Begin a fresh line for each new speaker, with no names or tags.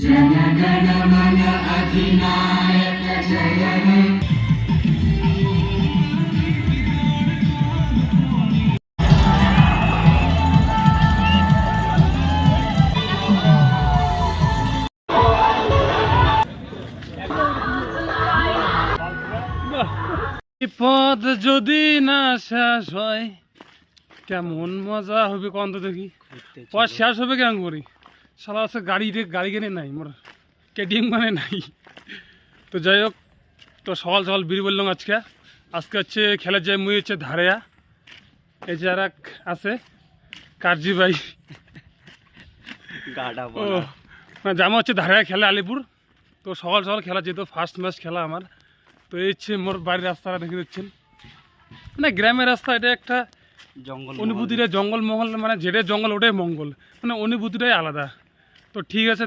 जनगण मन अधिनायक जय हे।
পথ যদি না শেষ হয় কেমন মজা হবে কন্ত দেখি। পথ শেষ হবে কেমন করি, সারা আছে গাড়ি কেনে নাই, মোর কেটিএম মানে নাই। তো যাই হোক, তো সকাল সকাল বেরিয়ে বললাম আজকে হচ্ছে খেলার যাই মুই হচ্ছে ধারেয়া, এই যে আর এক আছে কারজি ভাই, ও মানে জামা হচ্ছে ধারেয়া খেলে আলিপুর। তো সকাল সকাল খেলা যেত, ফার্স্ট ম্যাচ খেলা আমার। তো এই হচ্ছে মোর বাড়ির রাস্তাটা দেখে দিচ্ছেন, মানে গ্রামের রাস্তা, এটা একটা জঙ্গল অনুভূতিটা, জঙ্গল মহল, মানে যেটা জঙ্গল ওটাই মঙ্গল, মানে অনুভূতিটাই আলাদা। তো ঠিক আছে।